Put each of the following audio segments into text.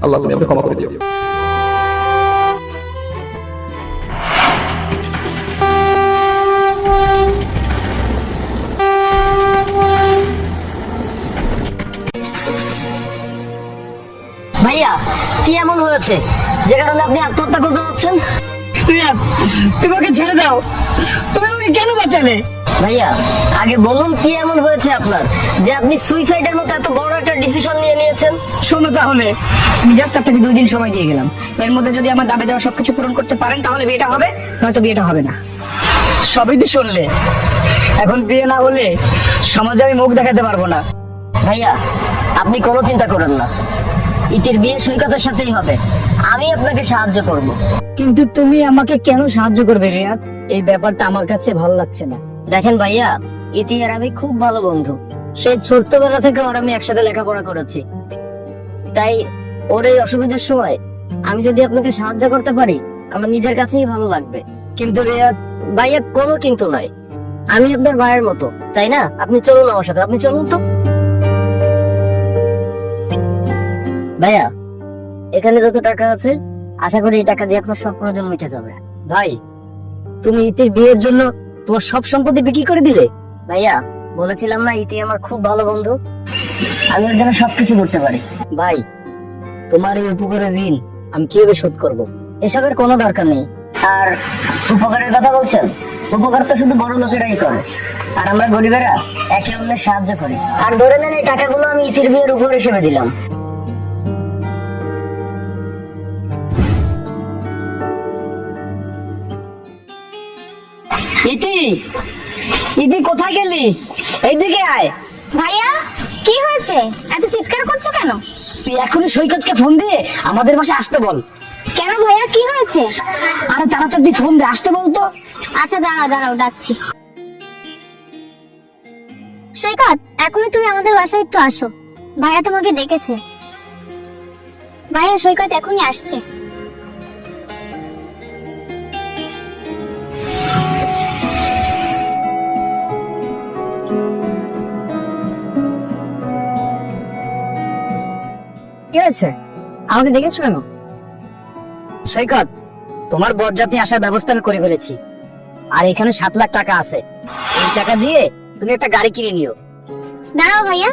আল্লাহ তুমি আমাকে ক্ষমা করে দিও। ভাইয়া কি এমন হয়েছে যে কারণে আপনি আত্মহত্যা করতে যাচ্ছেন? রিয়াদ, তুমি ওকে ছেড়ে দাও। তুমি আমাকে কেন বাঁচালে? ভাইয়া আগে বলুন কি এমন হয়েছে আপনার যে আপনি সুইসাইডের মতো এত বড় একটা ডিসিশন নিয়ে নিয়েছেন? শোনো তাহলে, আমি জাস্ট আপনাকে 2 দিন সময় দিয়ে গেলাম। এর মধ্যে যদি আমার দাবি দেওয়া সবকিছু পূরণ করতে পারেন তাহলে বিয়েটা হবে, নয়তো বিয়েটা হবে না। সবই তো শুনলে। এখন বিয়ে না হলে সমাজে আমি মুখ দেখাতে পারবো না। ভাইয়া আপনি কোনো চিন্তা করেন না, ইতির বিয়ে সৈকতের সাথেই হবে, আমি আপনাকে সাহায্য করব। কিন্তু তুমি আমাকে কেন সাহায্য করবে রিয়াদ? এই ব্যাপারটা আমার কাছে ভালো লাগছে না। দেখেন ভাইয়া, ইতি আর আমি খুব ভালো বন্ধু। সেই ছোট্টবেলা থেকে ওর আমি একসাথে লেখাপড়া করেছি, তাই ওর এই অসুবিধার সময় আমি যদি আপনাকে সাহায্য করতে পারি আমার নিজের কাছেই ভালো লাগবে। কিন্তু রিয়াদ ভাইয়া কোনো কিন্তু নয়, আমি আপনার ভাইয়ের মতো, তাই না? আপনি চলুন আমার সাথে, আপনি চলুন তো। ভাইয়া এখানে যত টাকা আছে আশা করি এই টাকা দিয়ে আপনার সব প্রয়োজন মিটে যাবে। ভাই তুমি ইতির বিয়ের জন্য তোমার সব সম্পত্তি বিক্রি করে দিলে? ভাইয়া বলেছিলাম না ইতি আমার খুব ভালো বন্ধু, আমি ওর জন্য সবকিছু করতে পারি। ভাই তোমার এই উপকারের ঋণ আমি কিভাবে শোধ করব? এসবের কোনো দরকার নেই। আর উপকারের কথা বলছেন, উপকার তো শুধু বড় লোকেরাই করে, আর আমরা গরিবেরা একে অন্যের সাহায্য করি। আর ধরে নেন এই টাকাগুলো আমি ইতির বিয়ের উপহার হিসেবে দিলাম। ইতি, ইতি কোথায় গেলি? এইদিকে আয়। ভাইয়া কি হয়েছে, এত চিৎকার করছো কেন? তুই এখনই সৈকতকে ফোন দিয়ে আমাদের বাসায় আসতে বল। কেন ভাইয়া কি হয়েছে? আরে তাড়াতাড়ি ফোন দিয়ে আসতে বলতো। আচ্ছা দাঁড়াও দাঁড়াও, ডাকছি। সৈকত এখনই তুমি আমাদের বাসায় একটু আসো, ভাইয়া তোমাকে ডেকেছে। ভাইয়া সৈকত এখনই আসছে। কি হয়েছে, আমাকে ডেকেছো কেন? সৈকত তোমার বরযাত্রী আসার ব্যবস্থা আমি করে ফেলেছি, আর এখানে 7 লাখ টাকা আছে। এই টাকা দিয়ে তুমি একটা গাড়ি কিনে নিও। দাঁড়াও ভাইয়া,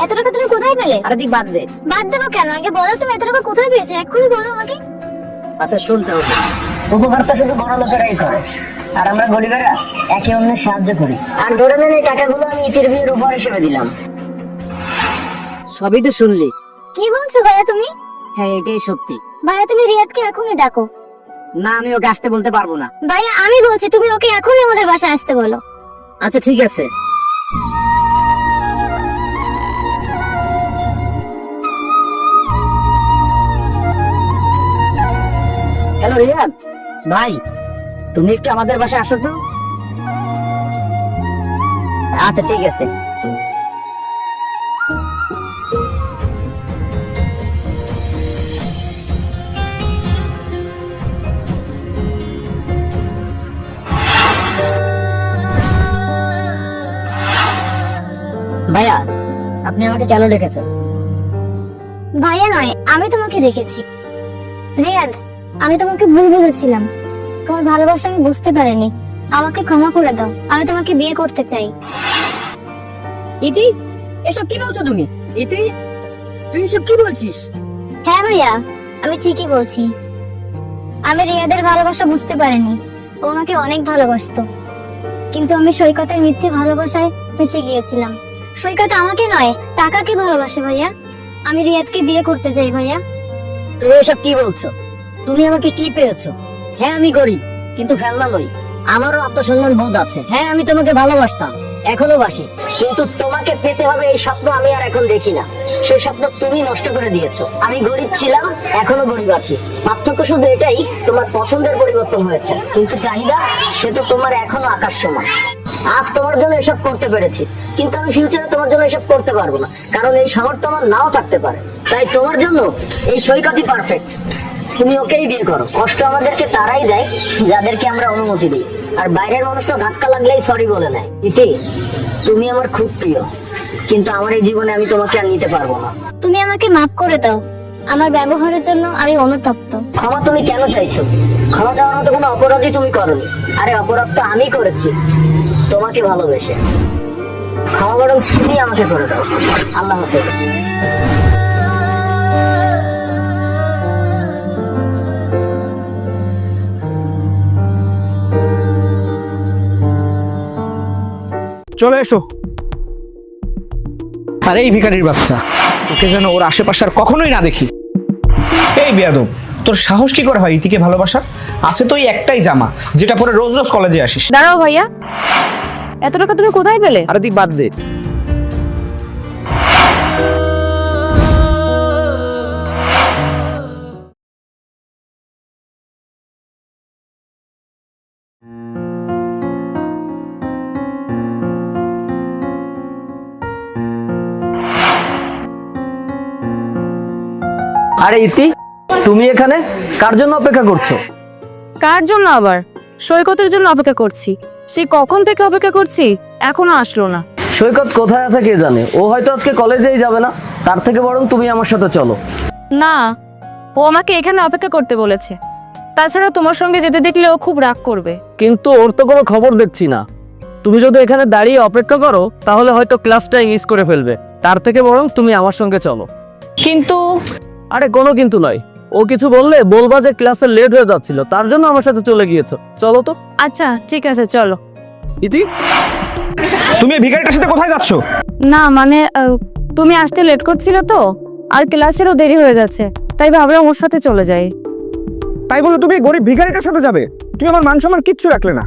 এত টাকা তুমি কোথায় পেলে? আরে দিক বাদ দে। বাদ দেবো কেন, আগে বলো তুমি এত টাকা কোথায় পেয়েছো, এক্ষুনি বলো আমাকে। আচ্ছা শুনতে হবে, উপকার তো শুধু বড় লোকেরাই করে, আর আমরা গরিবেরা একে অন্যের সাহায্য করি। আর ধরে নেন এই টাকাগুলো আমি ইতির বিয়ের উপহার হিসেবে দিলাম। সবই তো শুনলি। কি বলছো ভাইয়া তুমি? হ্যাঁ এটাই সত্যি। ভাইয়া তুমি রিয়াদকে এখনই ডাকো। না আমি ওকে আসতে বলতে পারবো না। ভাইয়া আমি বলছি তুমি ওকে এখনই আমাদের বাসায় আসতে বলো। আচ্ছা ঠিক আছে। হ্যালো রিয়াদ ভাই, তুমি একটু আমাদের বাসায় আসো তো। আচ্ছা ঠিক আছে। ভাইয়া আপনি আমাকে কেন ডেকেছেন? ভাইয়া নয়, আমি তোমাকে রেখেছি। রিয়াদ আমি তোমাকে ভুল বুঝেছিলাম, তোমার ভালোবাসা আমি বুঝতে পারিনি, আমাকে ক্ষমা করে দাও, আমি তোমাকে বিয়ে করতে চাই। ইতি, এসব কি বলছো তুমি? ইতি, তুই এসব কি বলছিস? হ্যাঁ ভাইয়া আমি ঠিকই বলছি, আমি রিয়াদের ভালোবাসা বুঝতে পারিনি, ও আমাকে অনেক ভালোবাসতো, কিন্তু আমি সৈকতের মিথ্যে ভালোবাসায় ফেসে গিয়েছিলাম। সৈকত আমাকে নয় টাকাকে ভালোবাসে ভাইয়া, আমি রিয়াদকে বিয়ে করতে চাই ভাইয়া। তুমি এসব কি বলছো? তুমি আমাকে কি পেয়েছো? হ্যাঁ আমি গরিব, কিন্তু ফেলনা নই, আমারও আত্মসম্মান বোধ আছে। হ্যাঁ আমি তোমাকে ভালোবাসতাম, এখনো বাসি, কিন্তু তোমাকে পেতে হবে এই স্বপ্ন আমি আর এখন দেখি না। সেই স্বপ্ন তুমি নষ্ট করে দিয়েছো। আমি গরিব ছিলাম, এখনো গরিব আছি, পার্থক্য শুধু এটাই তোমার পছন্দের পরিবর্তন হয়েছে, কিন্তু চাহিদা সে তো তোমার এখনো আকাশ সমান। আজ তোমার জন্য এসব করতে পেরেছি, কিন্তু আমি ফিউচারে তোমার জন্য এসব করতে পারবো না, কারণ এই সামর্থ্য আমার নাও থাকতে পারে। তাই তোমার জন্য এই সৈকতই পারফেক্ট। তুমি ওকেই বিয়ে করো। কষ্ট আমাদেরকে তারাই দেয় যাদেরকে আমরা অনুমতি দিই, আর বাইরের মানুষ তো ধাক্কা লাগলেই সরি বলে নেয়। ইতি তুমি আমার খুব প্রিয়, কিন্তু আমার এই জীবনে আমি তোমাকে আর নিতে পারবো না। তুমি আমাকে মাফ করে দাও, আমার ব্যবহারের জন্য আমি অনুতপ্ত। ক্ষমা তুমি কেন চাইছো? ক্ষমা চাওয়ার মতো কোনো অপরাধই তুমি করনি। আরে অপরাধ তো আমি করেছি, তোমাকে ভালোবেসে। ক্ষমা বরং তুমি আমাকে করে দাও। আল্লাহ হাফেজ। চলে এসো। আরে এই ভিখারির বাচ্চা, তোকে যেন ওর আশেপাশে আর কখনোই না দেখি। এই বেয়াদব, তোর সাহস কি করে হয় ইতিকে ভালোবাসার? আছে তো এই একটাই জামা যেটা পরে রোজ রোজ কলেজে আসিস। দাঁড়াও ভাইয়া, এত টাকা তুমি কোথায় পেলে? আরে তুই বাদ দে। আরে ইতি, তুমি এখানে কার জন্য অপেক্ষা করছো? কার জন্য আবার? সৈকতের জন্য অপেক্ষা করছি। সেই কখন থেকে অপেক্ষা করছি, এখনো আসলো না। সৈকত কোথায় আছে কে জানে, ও হয়তো আজকে কলেজেই যাবে না। তার থেকে বরং তুমি আমার সাথে চলো। না, ও আমাকে এখানে অপেক্ষা করতে বলেছে। তাছাড়া তোমার সঙ্গে যেতে দেখলে ও খুব রাগ করবে। কিন্তু ওর তো কোনো খবর দেখছি না। তুমি যদি এখানে দাঁড়িয়ে অপেক্ষা করো তাহলে হয়তো ক্লাসটা মিস করে ফেলবে। তার থেকে বরং তুমি আমার সঙ্গে চলো। কিন্তু আরে কোনো কিন্তু নয়, ও কিছু বললে বলবা যে ক্লাসে লেট হয়ে যাচ্ছিল, তার জন্য আমার সাথে চলে গিয়েছো। চলো তো। আচ্ছা ঠিক আছে, চলো। ইতি, তুমি এই ভিখারিটার সাথে কোথায় যাচ্ছ? না মানে তুমি আসতে লেট করছিলে তো, আর ক্লাসেরও দেরি হয়ে যাচ্ছে, তাই ভাবলাম ওর সাথে চলে যাই। তাই বলে তুমি এই গরিব ভিখারিটার সাথে যাবে? তুমি আমার মান সম্মান কিচ্ছু রাখলে না।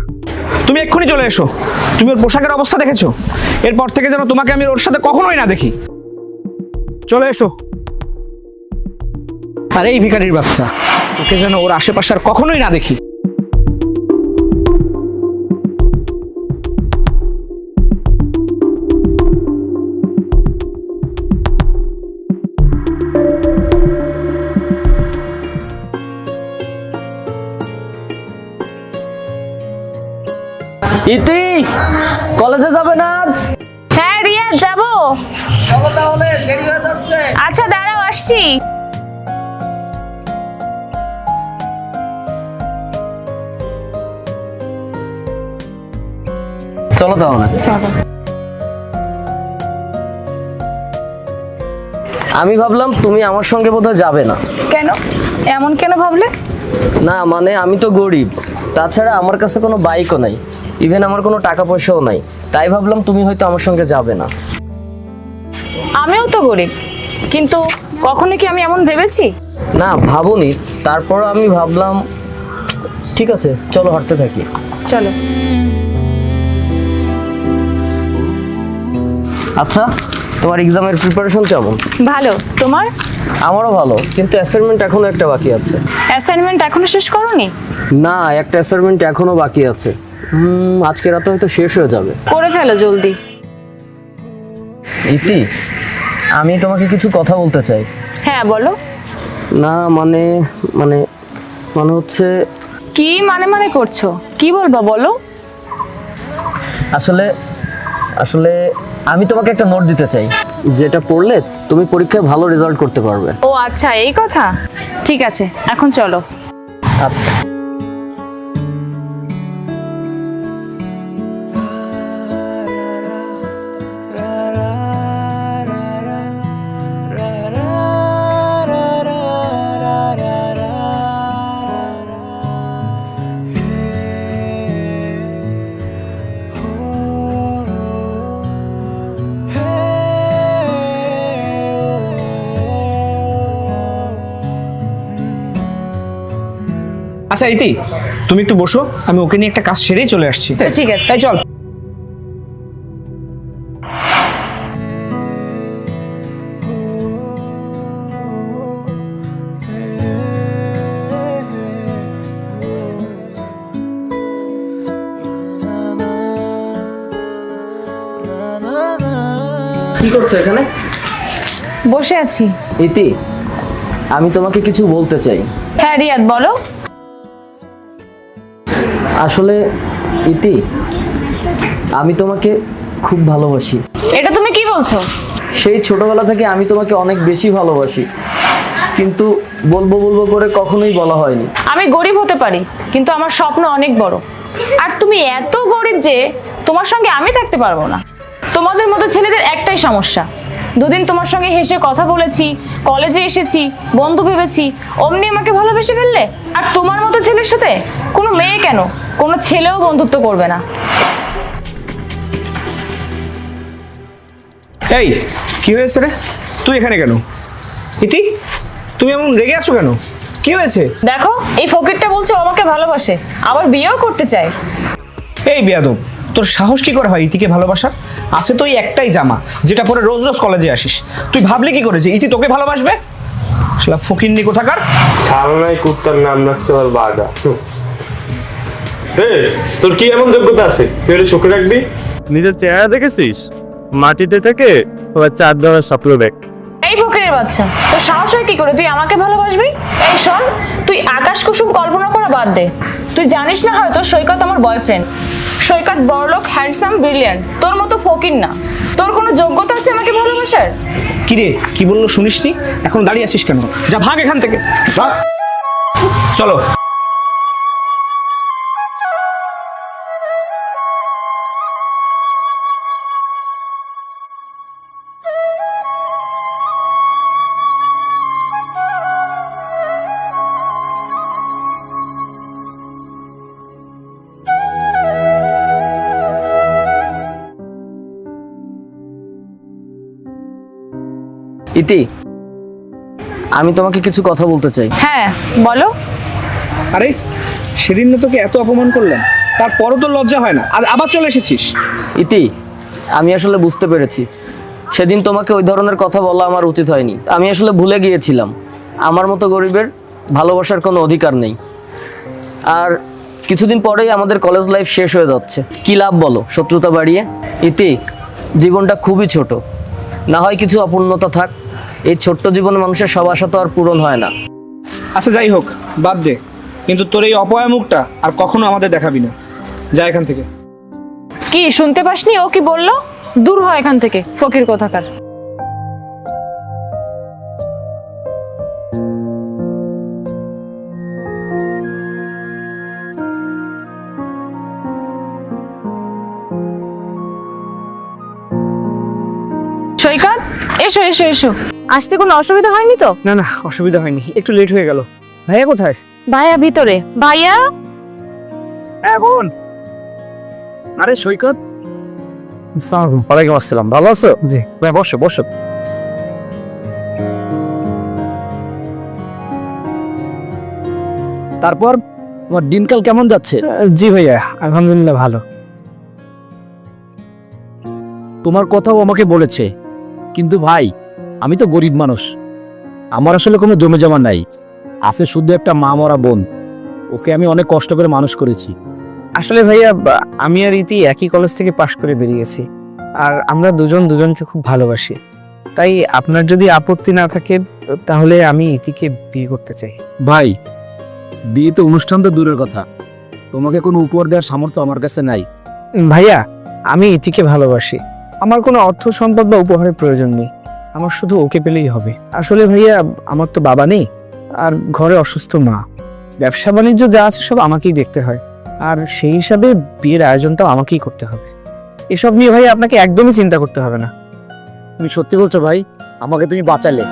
তুমি এক্ষুনি চলে এসো। তুমি ওর পোশাকের অবস্থা দেখেছো? এরপর থেকে যেন তোমাকে আমি ওর সাথে কখনোই না দেখি। চলে এসো। আরে এই ভিখারির বাচ্চা, তোকে যেন ওর আশেপাশে আর কখনোই না দেখি। ইতি, কলেজে যাবে না আজ? হ্যাঁ রিয়া, যাবো। চলো তাহলে, দেরি হয়ে যাচ্ছে। আচ্ছা দাঁড়াও, আসছি। চলো তাহলে। চলো। আমি ভাবলাম তুমি আমার সঙ্গে বোধহয় যাবে না। কেন? এমন কেন ভাবলে? না মানে আমি তো গরিব, তাছাড়া আমার কাছে কোনো বাইকও নাই, ইভেন আমার কোনো টাকা পয়সাও নাই। তাই ভাবলাম তুমি হয়তো আমার সঙ্গে যাবে না। আমিও তো গরিব, কিন্তু কখনো কি আমি এমন ভেবেছি? না ভাবুনি, তারপর আমি ভাবলাম ঠিক আছে চলো হাঁটতে থাকি। চলো। আচ্ছা, তোমার এক্সামের প্রিপারেশন কেমন? ভালো। তোমার? আমারও ভালো, কিন্তু অ্যাসাইনমেন্ট এখনো একটা বাকি আছে। অ্যাসাইনমেন্ট এখনো শেষ করোনি? না, একটা অ্যাসাইনমেন্ট এখনো বাকি আছে। আজকে রাতে হয়তো শেষ হয়ে যাবে। করে ফেলো জলদি। ইতি, আমি তোমাকে কিছু কথা বলতে চাই। হ্যাঁ বলো। না মানে মানে মানে হচ্ছে কি মানে মানে করছো? কি বলবা বলো। আসলে আসলে আমি তোমাকে একটা নোট দিতে চাই, যেটা পড়লে তুমি পরীক্ষায় ভালো রেজাল্ট করতে পারবে। ও আচ্ছা, এই কথা। ঠিক আছে, এখন চলো। আচ্ছা। আচ্ছা ইতি, তুমি একটু বসো, আমি ওকে নিয়ে একটা কাজ সেরেই চলে আসছি। ঠিক আছে। তাই চল। কি করছো এখানে? বসে আছি। ইতি, আমি তোমাকে কিছু বলতে চাই। হ্যাঁ রিয়াদ, বলো। আসলে ইতি, আমি তোমাকে খুব ভালোবাসি। এটা তুমি কি বলছো? সেই ছোটবেলা থেকে আমি তোমাকে অনেক বেশি ভালোবাসি। কিন্তু বলবো বলবো করে কখনোই বলা হয়নি। আমি গরিব হতে পারি, কিন্তু আমার স্বপ্ন অনেক বড়। আর তুমি এত গরিব যে তোমার সঙ্গে আমি থাকতে পারবো না। তোমাদের মতো ছেলেদের একটাই সমস্যা, দুদিন তোমার সঙ্গে হেসে কথা বলেছি, কলেজে এসেছি, বন্ধু ভেবেছি, অমনি আমাকে ভালোবেসে ফেললে। আর তোমার মতো ছেলের সাথে কোনো মেয়ে কেন, কোনো ছেলেও বন্ধুত্ব করবে না। এই কি হয়েছে রে, তুই এখানে কেন? ইতি, তুমি এমন রেগে আছো কেন? কি হয়েছে? দেখো, এই ফকিরটা বলছে ও আমাকে ভালোবাসে, আবার বিয়েও করতে চায়। এই বেয়াদব, তোর সাহস কি করে হয় ইতিকে ভালোবাসার? আছে তো এই একটাই জামা যেটা পরে রোজ রোজ কলেজে আসিস। তুই ভাবলি কি করে যে ইতি তোকে ভালোবাসবে? শালা ফকিন্নি কোথাকার। সালনাই কুত্তার নাম রাখছে ওর বাগা। তোর কি এমন যোগ্যতা আছে তুই ওরে সুখে রাখবি? নিজের চেহারা দেখেছিস? মাটিতে থেকে ওরা 4 ধরার স্বপ্ন ব্যাগ। এই ফকিরের বাচ্চা, তোর সাহস হয় কি করে তুই আমাকে ভালোবাসবি? এই শোন, তুই আকাশ কুসুম কল্পনা করা বাদ দে। তুই জানিস না হয়তো সৈকত আমার বয়ফ্রেন্ড। সৈকত বড়লোক, হ্যান্ডসাম, ব্রিলিয়ান্ট। তোর মতো ফকির না। তোর কোনো যোগ্যতা আছে আমাকে ভালোবাসার? কি রে, কি বললো শুনিসনি? এখন দাঁড়িয়ে আছিস কেন? যা ভাগ এখান থেকে, ভাগ। চলো। ইতি, আমি তোমাকে কিছু কথা বলতে চাই। হ্যাঁ বলো। আরে সেদিন না তোকে এত অপমান করলাম, তারপরও তোর লজ্জা হয় না? আবার চলে এসেছিস। ইতি, আমি আসলে বুঝতে পেরেছি সেদিন তোমাকে ওই ধরনের কথা বলা আমার উচিত হয়নি। আমি আসলে ভুলে গিয়েছিলাম আমার মতো গরিবের ভালোবাসার কোনো অধিকার নেই। আর কিছুদিন পরেই আমাদের কলেজ লাইফ শেষ হয়ে যাচ্ছে। কি লাভ বলো শত্রুতা বাড়িয়ে? ইতি, জীবনটা খুবই ছোট, না হয় কিছু অপূর্ণতা থাক। এই ছোট্ট জীবনে মানুষের সব আশা তো আর পূরণ হয় না। আচ্ছা যাই হোক, বাদ দে। কিন্তু তোর এই অপয়া মুখটা আর কখনো আমাদের দেখাবি না। যা এখান থেকে। কি শুনতে পাসনি ও কি বললো? দূর হয় এখান থেকে, ফকির কোথাকার। সৈকত, এসো এসো এসো। আসতে কোনো অসুবিধা হয়নি তো? না না, অসুবিধা হয়নি, একটু লেট হয়ে গেল। ভাইয়া কোথায়? ভাইয়া ভিতরে। ভাইয়া, এখন? আরে সৈকত, ওয়ালাইকুম আসসালাম, ভালো আছো? জি ভাই, বসো বসো। তারপর তোমার দিনকাল কেমন যাচ্ছে? জি ভাইয়া, আলহামদুলিল্লাহ ভালো। তোমার কথাও আমাকে বলেছে, কিন্তু ভাই আমি তো গরিব মানুষ, আমার আসলে কোনো জমি জমা নাই, আছে শুধু একটা মা মরা বোন। ওকে আমি অনেক কষ্ট করে মানুষ করেছি। আসলে ভাইয়া, আমি আর ইতি একই কলেজ থেকে পাশ করে বেরিয়েছি, আর আমরা দুজন দুজনকে খুব ভালোবাসি। তাই আপনার যদি আপত্তি না থাকে তাহলে আমি ইতিকে বিয়ে করতে চাই। ভাই, বিয়ে তো অনুষ্ঠান তো দূরের কথা, তোমাকে কোনো উপহার দেওয়ার সামর্থ্য আমার কাছে নাই। ভাইয়া, আমি ইতিকে ভালোবাসি। আমার কোনো অর্থ সম্পদ বা উপহারের প্রয়োজন নেই, আমার শুধু ওকে পেলেই হবে। আসলে ভাইয়া, আমার তো বাবা নেই, আর ঘরে অসুস্থ মা, ব্যবসা বাণিজ্য যা আছে সব আমাকেই দেখতে হয়, আর সেই হিসাবে বিয়ের আয়োজনটাও আমাকেই করতে হবে। এসব নিয়ে ভাই আপনাকে একদমই চিন্তা করতে হবে না। তুমি সত্যি বলছো ভাই? আমাকে তুমি বাঁচালে।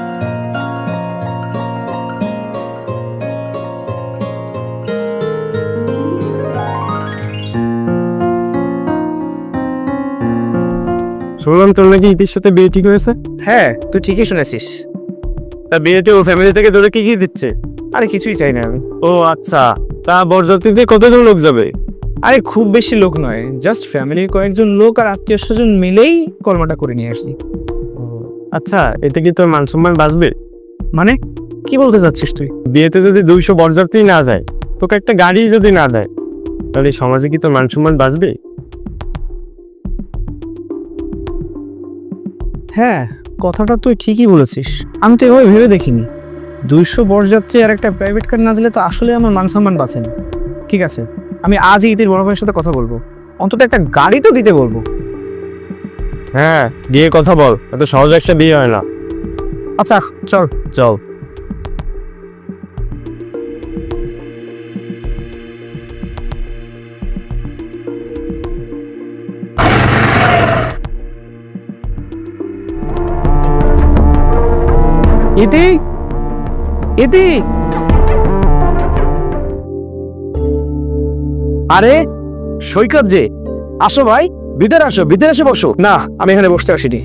শুনলাম তোর নাকি ইতির সাথে বিয়ে ঠিক হয়েছে। হ্যাঁ, তুই ঠিকই শুনেছিস। তা বিয়েতে ও ফ্যামিলি থেকে তোরা কি কি দিচ্ছে? আরে কিছুই চাই না আমি। ও আচ্ছা, তা বরযাত্রীতে কতজন লোক যাবে? আরে খুব বেশি লোক নয়, জাস্ট ফ্যামিলির কয়েকজন লোক আর আত্মীয় স্বজন মিলেই কর্মটা করে নিয়ে আসি। আচ্ছা, এতে কি তোর মান সম্মান বাঁচবে? মানে কি বলতে চাচ্ছিস তুই? বিয়েতে যদি 200 বরযাত্রী না যায়, তোকে একটা গাড়ি যদি না দেয়, তাহলে সমাজে কি তোর মান সম্মান বাঁচবে? হ্যাঁ, কথাটা তুই ঠিকই বলেছিস। আমি তো এভাবে ভেবে দেখিনি। 200 বরযাত্রী আর একটা প্রাইভেট কার না দিলে তো আসলে আমার মান সম্মান বাঁচে না। ঠিক আছে, আমি আজই ইতির বড় ভাইয়ের সাথে কথা বলবো, অন্তত একটা গাড়ি তো দিতে বলবো। হ্যাঁ, গিয়ে কথা বল, এত সহজ একটা বিয়ে হয় না। আচ্ছা চল। চল। ইতি, ইতি। আরে সৈকত যে, আসো ভাই, ভিতরে আসো, ভিতরে এসে বসো। না, আমি এখানে বসতে আসিনি।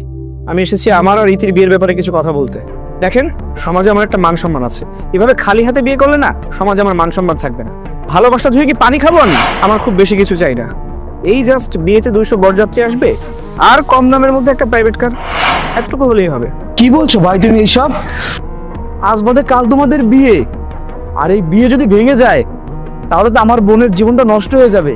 আমি এসেছি আমার আর ইতির বিয়ের ব্যাপারে কিছু কথা বলতে। দেখেন, সমাজে আমার একটা মান সম্মান আছে। এভাবে খালি হাতে বিয়ে করলে না, সমাজে আমার মান সম্মান থাকবে না। ভালোবাসা ধুয়ে কি পানি খাবো আমি? আমার খুব বেশি কিছু চাই না। এই জাস্ট বিয়েতে 200 বরযাত্রী আসবে, আর কম দামের মধ্যে একটা প্রাইভেট কার, এতটুকু হলেই হবে। কি বলছো ভাই তুমি এইসব? আজ বাদে কাল তোমাদের বিয়ে, আর এই বিয়ে যদি ভেঙে যায় তাহলে তো আমার বোনের জীবনটা নষ্ট হয়ে যাবে,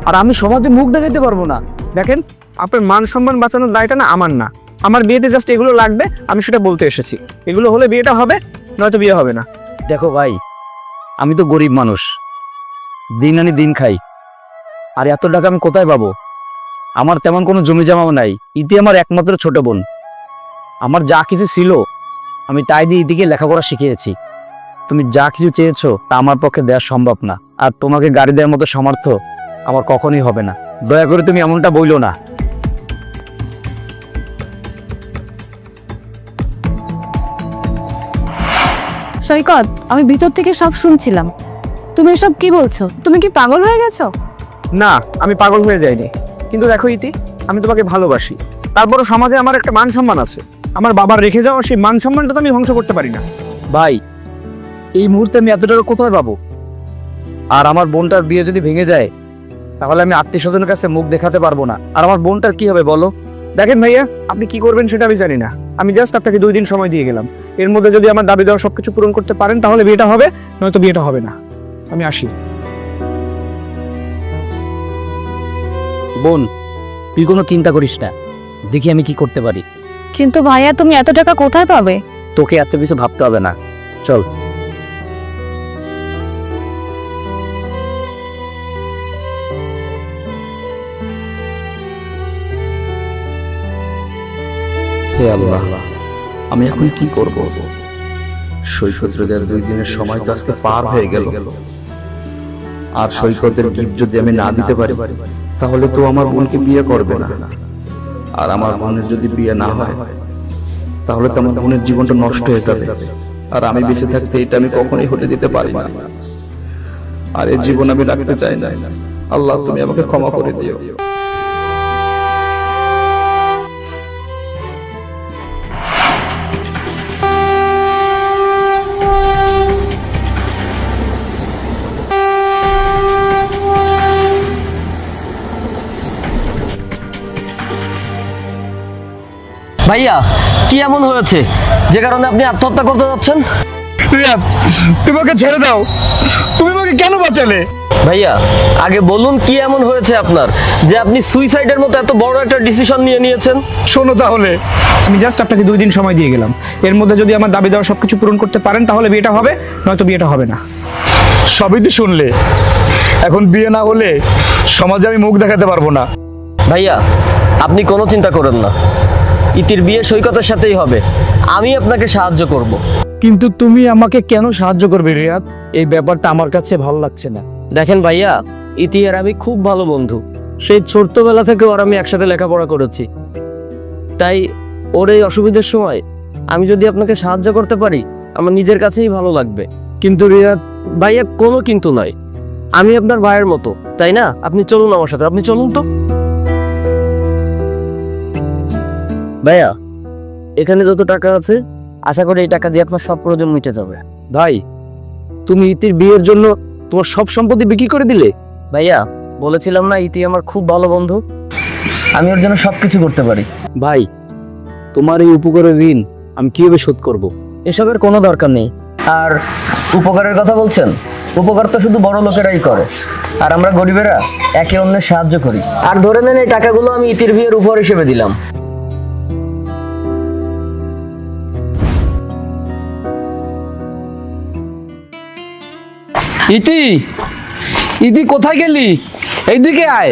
আর আমি সমাজে মুখ দেখাতে পারবো না। দেখেন, আপনার মান সম্মান বাঁচানোর দায়টা না আমার না। আমার বিয়েতে জাস্ট এগুলো লাগবে, আমি সেটা বলতে এসেছি। এগুলো হলে বিয়েটা হবে, নয়তো বিয়ে হবে না। দেখো ভাই, আমি তো গরিব মানুষ, দিন আনি দিন খাই, আর এত টাকা আমি কোথায় পাবো? আমার তেমন কোনো জমি জমাও নাই। ইতি আমার একমাত্র ছোট বোন। আমার যা কিছু ছিল আমি তাই দিয়ে ইতিকে লেখাপড়া শিখিয়েছি। তুমি যা কিছু চেয়েছো তা আমার পক্ষে দেওয়া সম্ভব না, আর তোমাকে গাড়ি দেওয়ার মতো সামর্থ্য আমার কখনোই হবে না। দয়া করে তুমি এমনটা বইলো না। সৈকত, আমি ভিতর থেকে সব শুনছিলাম। তুমি এসব কি বলছো? তুমি কি পাগল হয়ে গেছো? না, আমি পাগল হয়ে যাইনি। কিন্তু দেখো ইতি, আমি তোমাকে ভালোবাসি। তারপরও সমাজে আমার একটা মান সম্মান আছে। আমার বাবার রেখে যাওয়া সেই মান সম্মানটা তো আমি ধ্বংস করতে পারি না। ভাই, এই মুহূর্তে আমি এত টাকা কোথায় পাবো? আর আমার বোনটার বিয়ে যদি ভেঙে যায় তাহলে আমি আত্মীয় স্বজনের কাছে মুখ দেখাতে পারবো না। আর আমার বোনটার কি হবে বলো? দেখেন ভাইয়া, আপনি কি করবেন সেটা আমি জানি না। আমি জাস্ট আপনাকে 2 দিন সময় দিয়ে গেলাম। এর মধ্যে যদি আমার দাবি দেওয়া সবকিছু পূরণ করতে পারেন তাহলে বিয়েটা হবে, নয়তো বিয়েটা হবে না। আমি আসি। বোন, তুই কোনো চিন্তা করিস না, দেখি আমি কি করতে পারি। কিন্তু ভাইয়া, তুমি এত টাকা কোথায় পাবে? তোকে এত কিছু ভাবতে হবে না, চল। হে আল্লাহ, আমি এখন কি করব? সৈকত রোজার 2 দিনের সময় তো আজকে পার হয়ে গেল, আর সৈকতের গিফট যদি আমি না দিতে পারি তাহলে তো আমার বোনকে বিয়ে করবে না। আর আমার বোনের যদি বিয়ে না হয় তাহলে তো আমার বোনের জীবনটা নষ্ট হয়ে যাবে। আর আমি বেঁচে থাকতে এটা আমি কখনোই হতে দিতে পারি না। আর এই জীবন আমি রাখতে চাই না। আল্লাহ, তুমি আমাকে ক্ষমা করে দিও। ভাইয়া, কি এমন হয়েছে যে কারণে আপনি আত্মহত্যা করতে যাচ্ছেন? রিয়াদ, তুমি ওকে ছেড়ে দাও। তুমি আমাকে কেন বাঁচালে? ভাইয়া, আগে বলুন কি এমন হয়েছে আপনার যে আপনি সুইসাইডের মতো এত বড় একটা ডিসিশন নিয়ে নিয়েছেন? শোনো তাহলে, আমি জাস্ট আপনাকে 2 দিন সময় দিয়ে গেলাম। এর মধ্যে যদি আমার দাবি দেওয়া সবকিছু পূরণ করতে পারেন তাহলে বিয়েটা হবে, নয়তো বিয়েটা হবে না। সবই তো শুনলে, এখন বিয়ে না হলে সমাজে আমি মুখ দেখাতে পারবো না। ভাইয়া, আপনি কোনো চিন্তা করেন না, ইতির বিয়ে সৈকতের সাথেই হবে। আমি আপনাকে সাহায্য করব। কিন্তু তুমি আমাকে কেন সাহায্য করবে রিয়াদ? এই ব্যাপারটা আমার কাছে ভালো লাগছে না। দেখেন ভাইয়া, ইতি আর আমি খুব ভালো বন্ধু। সেই ছোট্টবেলা থেকে ওর আমি একসাথে লেখাপড়া করেছি। তাই ওর এই অসুবিধার সময় আমি যদি আপনাকে সাহায্য করতে পারি আমার নিজের কাছেই ভালো লাগবে। কিন্তু রিয়াদ, ভাইয়া, কোনো কিন্তু নয়, আমি আপনার ভাইয়ের মতো, তাই না? আপনি চলুন আমার সাথে, আপনি চলুন তো। ভাইয়া, এখানে যত টাকা আছে আশা করি এই টাকা দিয়ে আপনার সব প্রয়োজন মিটে যাবে। ভাই, তুমি ইতির বিয়ের জন্য তোমার সব সম্পত্তি বিক্রি করে দিলে? ভাইয়া, বলেছিলাম না ইতি আমার খুব ভালো বন্ধু, আমি ওর জন্য সবকিছু করতে পারি। ভাই, তোমার এই উপকারের ঋণ আমি কিভাবে শোধ করব? এসবের কোনো দরকার নেই। আর উপকারের কথা বলছেন, উপকার তো শুধু বড় লোকেরাই করে, আর আমরা গরিবেরা একে অন্যের সাহায্য করি। আর ধরে নেন এই টাকাগুলো আমি ইতির বিয়ের উপহার হিসেবে দিলাম। ইতি, ইতি কোথায় গেলি? এইদিকে আয়।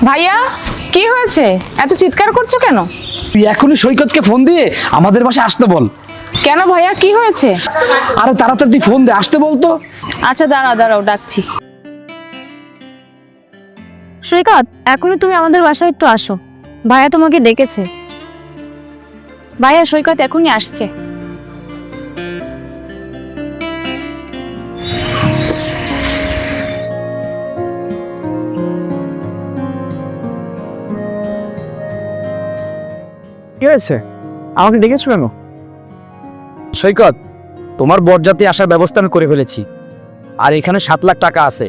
ভাইয়া, কি হয়েছে? এত চিৎকার করছো কেন? তুই এখনই সৈকতকে ফোন দিয়ে আমাদের বাসায় আসতে বল। কেন ভাইয়া, কি হয়েছে? আরে তাড়াতাড়ি তুই ফোন দে, আসতে বলতো। আচ্ছা, দাঁড়াও, ডাকছি। সৈকত, এখনই তুমি আমাদের বাসায় একটু আসো, ভাইয়া তোমাকে ডেকেছে। ভাইয়া, সৈকত এখনই আসছে। হয়েছে? আমাকে ডেকেছো কেন? সৈকত, তোমার বরযাত্রী আসার ব্যবস্থা আমি করে ফেলেছি, আর এখানে 7 লাখ টাকা আছে।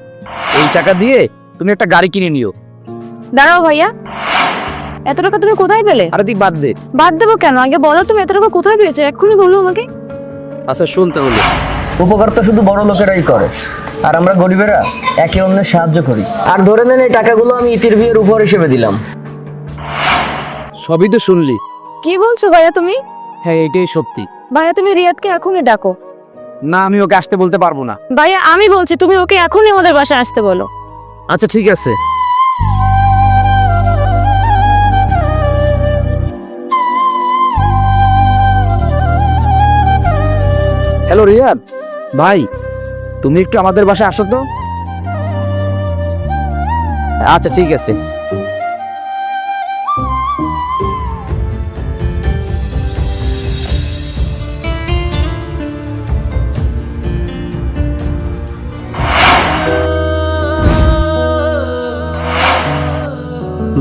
এই টাকা দিয়ে তুমি একটা গাড়ি কিনে নিও। দাঁড়াও ভাইয়া, এত টাকা তুমি কোথায় পেলে? আরে তুই বাদ দে। বাদ দেবো কেন? আগে বলো তুমি এত টাকা কোথায় পেয়েছো, এক্ষুনি বলো আমাকে। আচ্ছা শোন তাহলে, উপকার তো শুধু বড় লোকেরাই করে, আর আমরা গরিবেরা একে অন্যের সাহায্য করি। আর ধরে নেন এই টাকাগুলো আমি ইতির বিয়ের উপহার হিসেবে দিলাম। সবই তো শুনলি। কি বলছো ভাইয়া তুমি? হ্যাঁ, এটাই সত্যি। ভাইয়া তুমি রিয়াদকে এখনই ডাকো। না, আমি ওকে আসতে বলতে পারবো না। ভাইয়া আমি বলছি তুমি ওকে এখনই আমাদের বাসায় আসতে বলো। আচ্ছা ঠিক আছে। হ্যালো রিয়াদ ভাই, তুমি একটু আমাদের বাসায় আসো তো। আচ্ছা ঠিক আছে।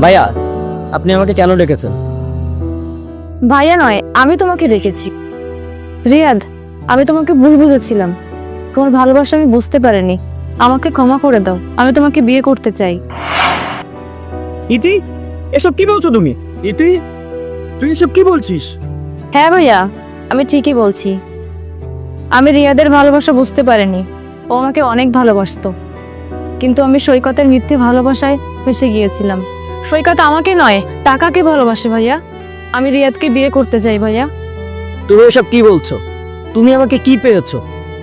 ভাইয়া, আপনি আমাকে কেন ডেকেছেন? ভাইয়া নয়, আমি তোমাকে রেখেছি। রিয়াদ, আমি তোমাকে ভুল বুঝেছিলাম। তোমার ভালোবাসা আমি বুঝতে পারিনি। আমাকে ক্ষমা করে দাও, আমি তোমাকে বিয়ে করতে চাই। ইতি, এসব কি বলছো তুমি? ইতি, তুই এসব কি বলছিস? হ্যাঁ ভাইয়া, আমি ঠিকই বলছি। আমি রিয়াদের ভালোবাসা বুঝতে পারিনি। ও আমাকে অনেক ভালোবাসতো, কিন্তু আমি সৈকতের মিথ্যে ভালোবাসায় ফেসে গিয়েছিলাম। সৈকত আমাকে নয়, টাকাকে ভালোবাসে ভাইয়া। আমি রিয়াদকে বিয়ে করতে চাই ভাইয়া। তুমি এসব কি বলছো? তুমি আমাকে কি পেয়েছো?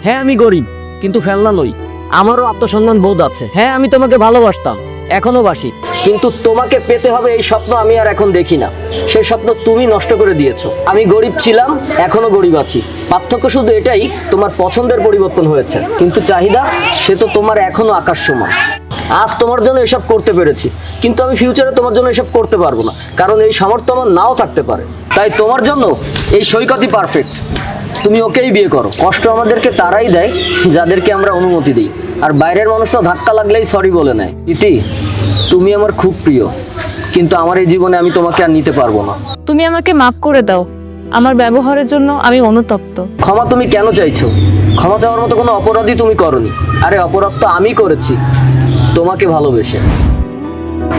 হ্যাঁ আমি গরিব, কিন্তু ফেলনা নই। আমারও আত্মসম্মান বোধ আছে। হ্যাঁ আমি তোমাকে ভালোবাসতাম, এখনো বাসি, কিন্তু তোমাকে পেতে হবে এই স্বপ্ন আমি আর এখন দেখি না। সেই স্বপ্ন তুমি নষ্ট করে দিয়েছো। আমি গরিব ছিলাম, এখনো গরিব আছি। পার্থক্য শুধু এটাই, তোমার পছন্দের পরিবর্তন হয়েছে, কিন্তু চাহিদা সে তো তোমার এখনো আকাশ সমান। আজ তোমার জন্য এসব করতে পেরেছি, কিন্তু আমি ফিউচারে তোমার জন্য এসব করতে পারবো না, কারণ এই সামর্থ্য আমার নাও থাকতে পারে। তাই তোমার জন্য এই সৈকতই পারফেক্ট। তুমি ওকেই বিয়ে করো। কষ্ট আমাদেরকে তারাই দেয় যাদেরকে আমরা অনুমতি দিই, আর বাইরের মানুষ তো ধাক্কা লাগলেই সরি বলে নেয়। ইতি, তুমি আমার খুব প্রিয়, কিন্তু আমার এই জীবনে আমি তোমাকে আর নিতে পারবো না। তুমি আমাকে মাফ করে দাও, আমার ব্যবহারের জন্য আমি অনুতপ্ত। ক্ষমা তুমি কেন চাইছো? ক্ষমা চাওয়ার মতো কোনো অপরাধই তুমি করনি। আরে অপরাধ তো আমি করেছি, তোমাকে ভালোবেসে।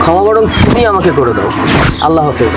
ক্ষমা বরং তুমি আমাকে করে দাও। আল্লাহ হাফেজ।